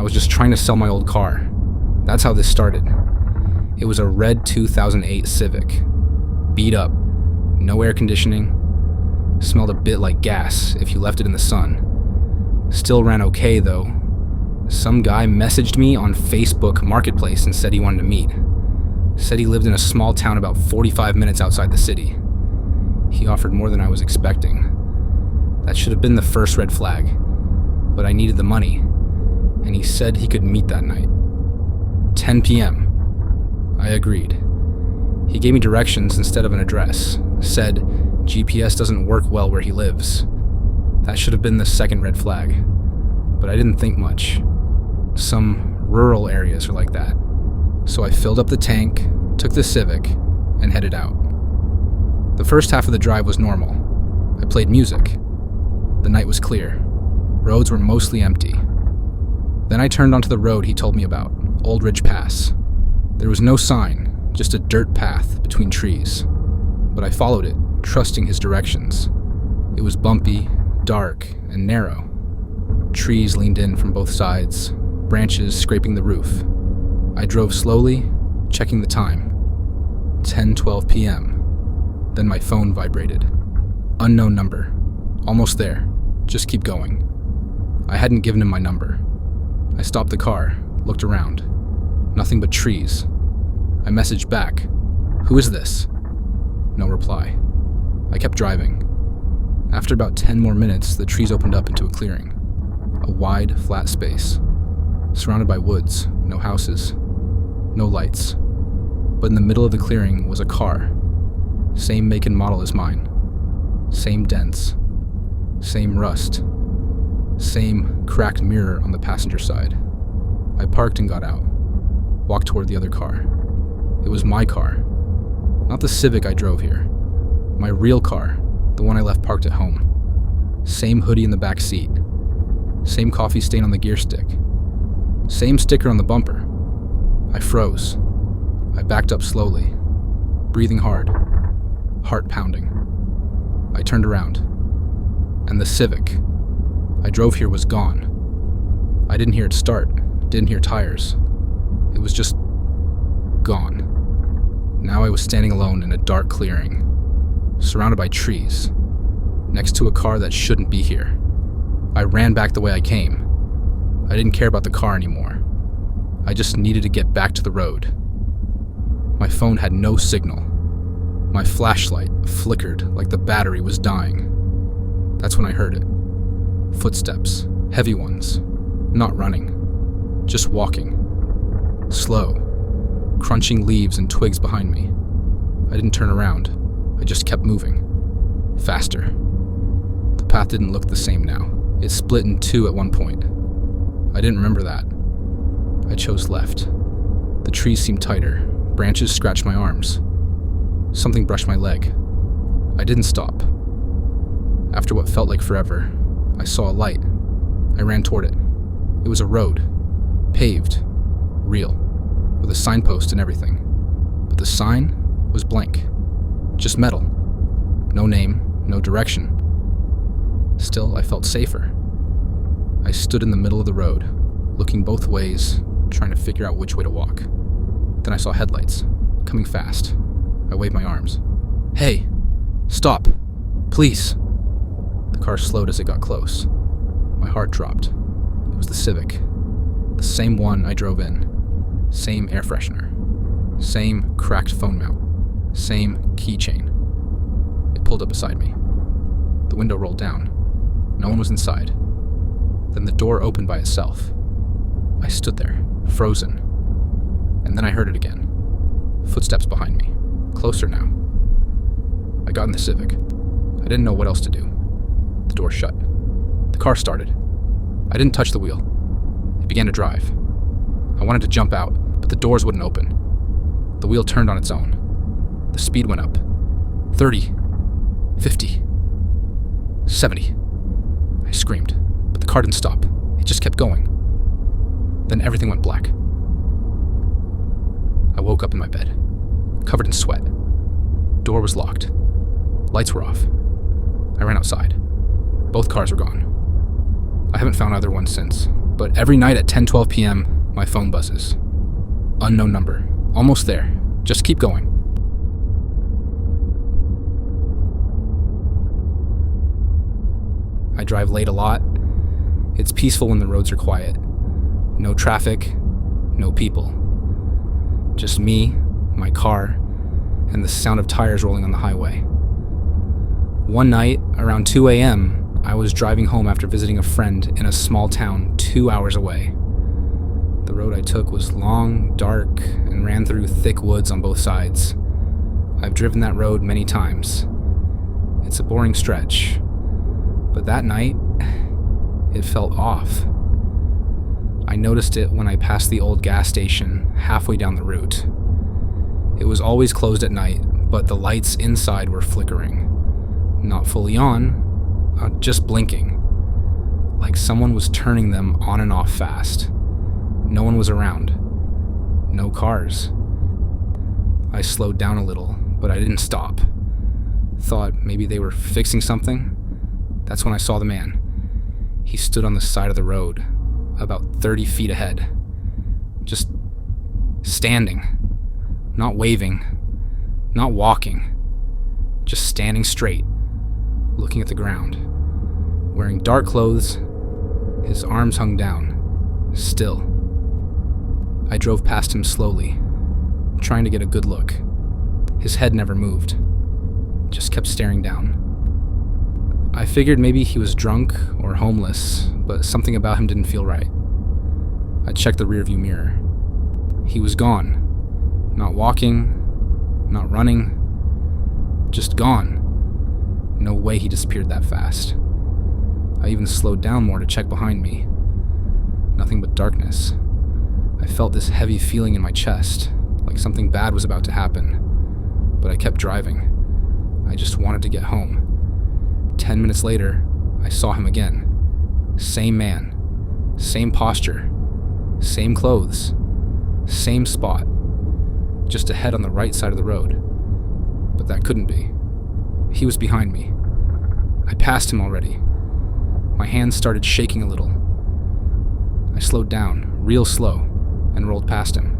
was just trying to sell my old car. That's how this started. It was a red 2008 Civic. Beat up, no air conditioning, smelled a bit like gas if you left it in the sun. Still ran okay though. Some guy messaged me on Facebook Marketplace and said he wanted to meet. Said he lived in a small town about 45 minutes outside the city. He offered more than I was expecting. That should have been the first red flag, but I needed the money, and he said he could meet that night. 10 p.m. I agreed. He gave me directions instead of an address, said GPS doesn't work well where he lives. That should have been the second red flag, but I didn't think much. Some rural areas are like that. So I filled up the tank, took the Civic, and headed out. The first half of the drive was normal. I played music. The night was clear. Roads were mostly empty. Then I turned onto the road he told me about, Old Ridge Pass. There was no sign, just a dirt path between trees. But I followed it, trusting his directions. It was bumpy, dark, and narrow. Trees leaned in from both sides, branches scraping the roof. I drove slowly, checking the time. 10:12 p.m. Then my phone vibrated. Unknown number. Almost there. Just keep going. I hadn't given him my number. I stopped the car, looked around. Nothing but trees. I messaged back. Who is this? No reply. I kept driving. After about 10 more minutes, the trees opened up into a clearing. A wide, flat space. Surrounded by woods, no houses, no lights. But in the middle of the clearing was a car. Same make and model as mine. Same dents. Same rust. Same cracked mirror on the passenger side. I parked and got out. Walked toward the other car. It was my car. Not the Civic I drove here. My real car, the one I left parked at home. Same hoodie in the back seat. Same coffee stain on the gear stick. Same sticker on the bumper. I froze. I backed up slowly, breathing hard, heart pounding. I turned around, and the Civic I drove here was gone. I didn't hear it start, didn't hear tires. It was just gone. Now I was standing alone in a dark clearing, surrounded by trees, next to a car that shouldn't be here. I ran back the way I came. I didn't care about the car anymore. I just needed to get back to the road. My phone had no signal. My flashlight flickered like the battery was dying. That's when I heard it. Footsteps, heavy ones, not running, just walking. Slow, crunching leaves and twigs behind me. I didn't turn around. I just kept moving. Faster. The path didn't look the same now. It split in two at one point. I didn't remember that. I chose left. The trees seemed tighter. Branches scratched my arms. Something brushed my leg. I didn't stop. After what felt like forever, I saw a light. I ran toward it. It was a road. Paved. Real. With a signpost and everything. But the sign was blank. Just metal. No name, no direction. Still, I felt safer. I stood in the middle of the road, looking both ways, trying to figure out which way to walk. Then I saw headlights, coming fast. I waved my arms. Hey! Stop! Please! The car slowed as it got close. My heart dropped. It was the Civic. The same one I drove in. Same air freshener. Same cracked phone mount. Same keychain. It pulled up beside me. The window rolled down. No one was inside. Then the door opened by itself. I stood there, frozen. And then I heard it again. Footsteps behind me. Closer now. I got in the Civic. I didn't know what else to do. The door shut. The car started. I didn't touch the wheel. It began to drive. I wanted to jump out, but the doors wouldn't open. The wheel turned on its own. The speed went up. 30. 50. 70. I screamed, but the car didn't stop. It just kept going. Then everything went black. I woke up in my bed, covered in sweat. Door was locked. Lights were off. I ran outside. Both cars were gone. I haven't found either one since. But every night at 10:12 p.m., my phone buzzes. Unknown number. Almost there. Just keep going. I drive late a lot. It's peaceful when the roads are quiet. No traffic, no people. Just me, my car, and the sound of tires rolling on the highway. One night, around 2 a.m., I was driving home after visiting a friend in a small town 2 hours away. The road I took was long, dark, and ran through thick woods on both sides. I've driven that road many times. It's a boring stretch. But that night, it felt off. I noticed it when I passed the old gas station halfway down the route. It was always closed at night, but the lights inside were flickering. Not fully on, just blinking. Like someone was turning them on and off fast. No one was around. No cars. I slowed down a little, but I didn't stop. Thought maybe they were fixing something. That's when I saw the man. He stood on the side of the road, about 30 feet ahead. Just standing. Not waving. Not walking. Just standing straight, looking at the ground. Wearing dark clothes, his arms hung down, still. I drove past him slowly, trying to get a good look. His head never moved, just kept staring down. I figured maybe he was drunk or homeless, but something about him didn't feel right. I checked the rearview mirror. He was gone. Not walking, not running, just gone. No way he disappeared that fast. I even slowed down more to check behind me. Nothing but darkness. I felt this heavy feeling in my chest, like something bad was about to happen. But I kept driving. I just wanted to get home. 10 minutes later, I saw him again. Same man, same posture, same clothes, same spot, just ahead on the right side of the road. But that couldn't be. He was behind me. I passed him already. My hands started shaking a little. I slowed down, real slow, and rolled past him.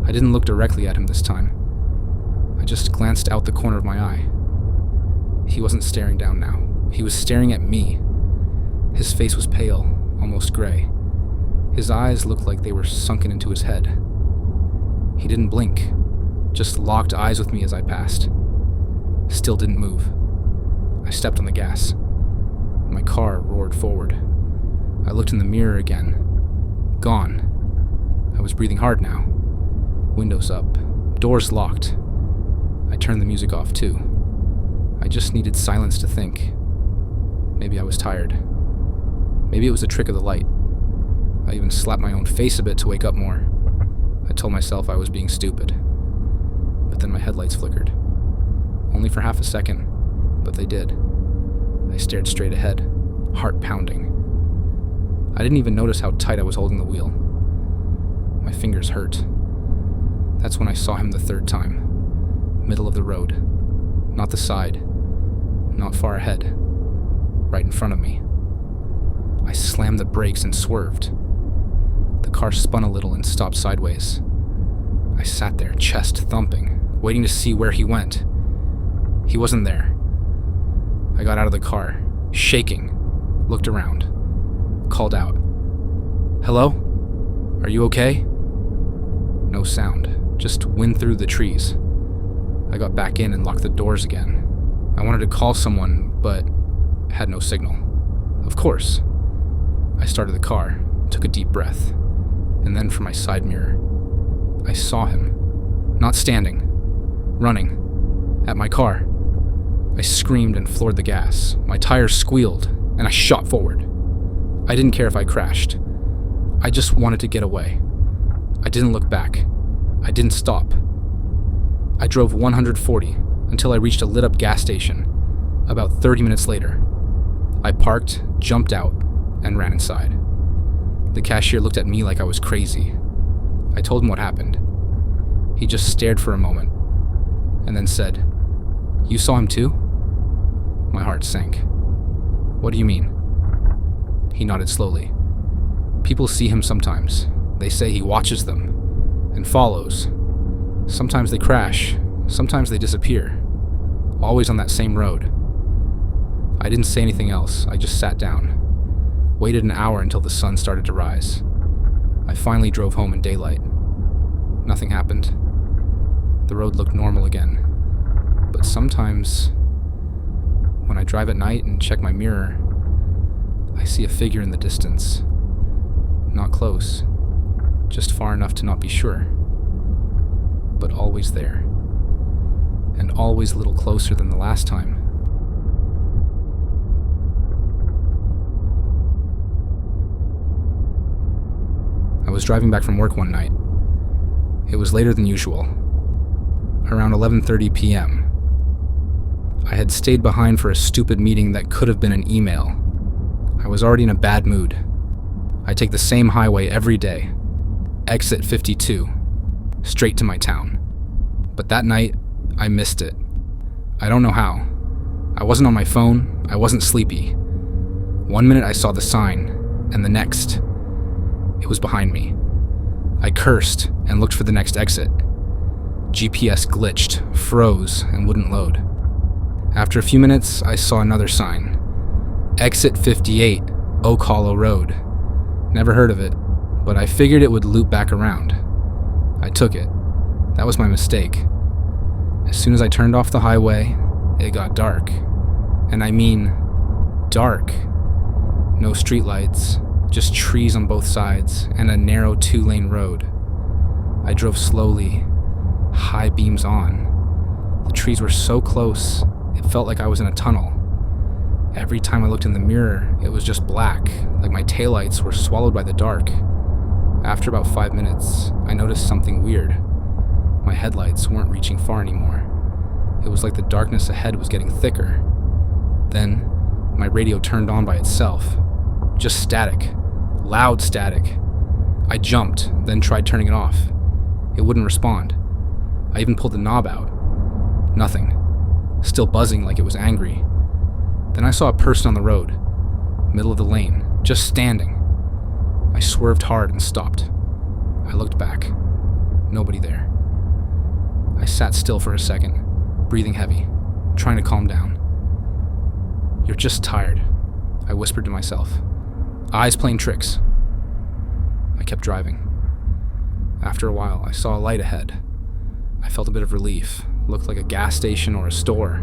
I didn't look directly at him this time. I just glanced out the corner of my eye. He wasn't staring down now. He was staring at me. His face was pale, almost gray. His eyes looked like they were sunken into his head. He didn't blink, just locked eyes with me as I passed. Still didn't move. I stepped on the gas. My car roared forward. I looked in the mirror again. Gone. I was breathing hard now. Windows up, doors locked. I turned the music off too. I just needed silence to think. Maybe I was tired. Maybe it was a trick of the light. I even slapped my own face a bit to wake up more. I told myself I was being stupid. But then my headlights flickered. Only for half a second, but they did. I stared straight ahead, heart pounding. I didn't even notice how tight I was holding the wheel. My fingers hurt. That's when I saw him the third time. Middle of the road. Not the side. Not far ahead. Right in front of me. I slammed the brakes and swerved. The car spun a little and stopped sideways. I sat there, chest thumping, waiting to see where he went. He wasn't there. I got out of the car, shaking, looked around, called out, "Hello? Are you okay?" No sound, just wind through the trees. I got back in and locked the doors again. I wanted to call someone, but had no signal. Of course. I started the car, took a deep breath, and then from my side mirror, I saw him. Not standing. Running. At my car. I screamed and floored the gas. My tires squealed, and I shot forward. I didn't care if I crashed. I just wanted to get away. I didn't look back. I didn't stop. I drove 140 until I reached a lit-up gas station. About 30 minutes later, I parked, jumped out, and ran inside. The cashier looked at me like I was crazy. I told him what happened. He just stared for a moment, and then said, "You saw him too?" My heart sank. "What do you mean?" He nodded slowly. People see him sometimes. They say he watches them and follows. Sometimes they crash, sometimes they disappear. Always on that same road. I didn't say anything else, I just sat down. Waited an hour until the sun started to rise. I finally drove home in daylight. Nothing happened. The road looked normal again. But sometimes, when I drive at night and check my mirror, I see a figure in the distance. Not close, just far enough to not be sure. But always there. And always a little closer than the last time. I was driving back from work one night. It was later than usual, around 11:30 p.m. I had stayed behind for a stupid meeting that could have been an email. I was already in a bad mood. I take the same highway every day, exit 52, straight to my town. But that night, I missed it. I don't know how. I wasn't on my phone, I wasn't sleepy. One minute I saw the sign, and the next, it was behind me. I cursed and looked for the next exit. GPS glitched, froze, and wouldn't load. After a few minutes, I saw another sign. Exit 58, Oak Hollow Road. Never heard of it, but I figured it would loop back around. I took it. That was my mistake. As soon as I turned off the highway, it got dark. And I mean, dark. No streetlights, just trees on both sides, and a narrow 2-lane road. I drove slowly, high beams on. The trees were so close, it felt like I was in a tunnel. Every time I looked in the mirror, it was just black, like my taillights were swallowed by the dark. After about 5 minutes, I noticed something weird. My headlights weren't reaching far anymore. It was like the darkness ahead was getting thicker. Then, my radio turned on by itself. Just static. Loud static. I jumped, then tried turning it off. It wouldn't respond. I even pulled the knob out. Nothing. Still buzzing like it was angry. Then I saw a person on the road, middle of the lane, just standing. I swerved hard and stopped. I looked back. Nobody there. I sat still for a second, breathing heavy, trying to calm down. "You're just tired," I whispered to myself. "Eyes playing tricks." I kept driving. After a while, I saw a light ahead. I felt a bit of relief. Looked like a gas station or a store.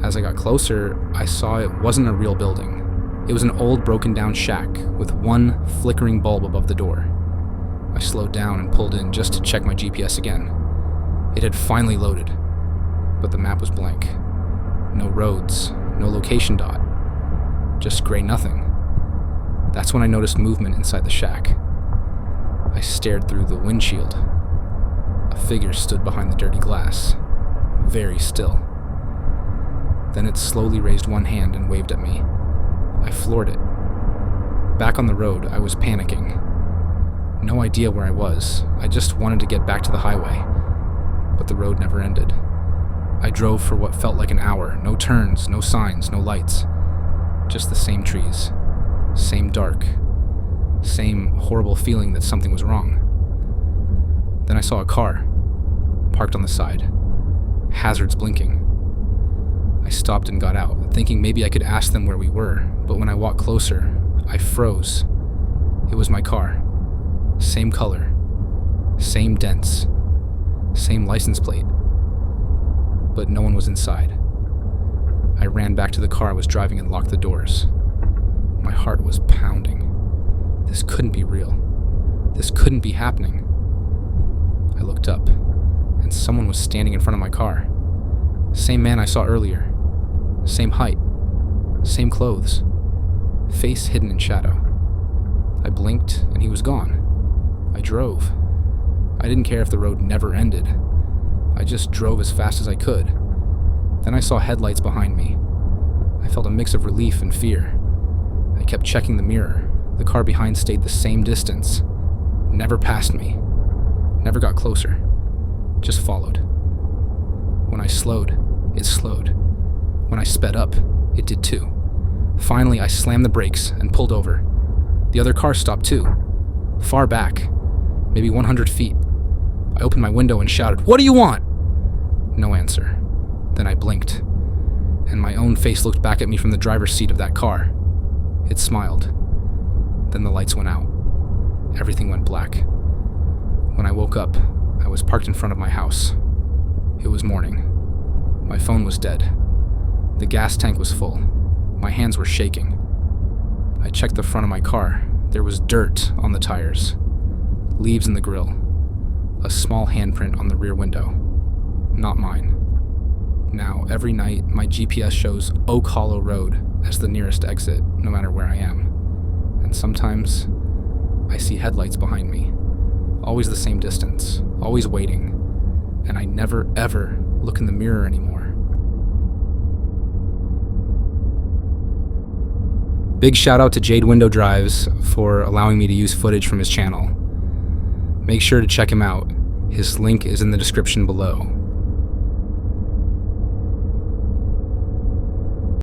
As I got closer, I saw it wasn't a real building. It was an old broken down shack with one flickering bulb above the door. I slowed down and pulled in just to check my GPS again. It had finally loaded, but the map was blank. No roads, no location dot, just gray nothing. That's when I noticed movement inside the shack. I stared through the windshield. A figure stood behind the dirty glass, very still. Then it slowly raised one hand and waved at me. I floored it. Back on the road, I was panicking. No idea where I was. I just wanted to get back to the highway. But the road never ended. I drove for what felt like an hour. No turns, no signs, no lights. Just the same trees. Same dark. Same horrible feeling that something was wrong. Then I saw a car, parked on the side. Hazards blinking. I stopped and got out, thinking maybe I could ask them where we were, but when I walked closer, I froze. It was my car. Same color. Same dents. Same license plate. But no one was inside. I ran back to the car I was driving and locked the doors. My heart was pounding. This couldn't be real. This couldn't be happening. I looked up, and someone was standing in front of my car. Same man I saw earlier. Same height. Same clothes. Face hidden in shadow. I blinked, and he was gone. I drove. I didn't care if the road never ended. I just drove as fast as I could. Then I saw headlights behind me. I felt a mix of relief and fear. I kept checking the mirror. The car behind stayed the same distance. Never passed me. Never got closer. Just followed. When I slowed, it slowed. When I sped up, it did too. Finally, I slammed the brakes and pulled over. The other car stopped too, far back, maybe 100 feet. I opened my window and shouted, "What do you want?" No answer. Then I blinked, and my own face looked back at me from the driver's seat of that car. It smiled. Then the lights went out. Everything went black. When I woke up, I was parked in front of my house. It was morning. My phone was dead. The gas tank was full. My hands were shaking. I checked the front of my car. There was dirt on the tires, leaves in the grill, a small handprint on the rear window. Not mine. Now, every night, my GPS shows Oak Hollow Road as the nearest exit, no matter where I am. And sometimes, I see headlights behind me. Always the same distance, always waiting. And I never, ever look in the mirror anymore. Big shout out to Jade Window Drives for allowing me to use footage from his channel. Make sure to check him out. His link is in the description below.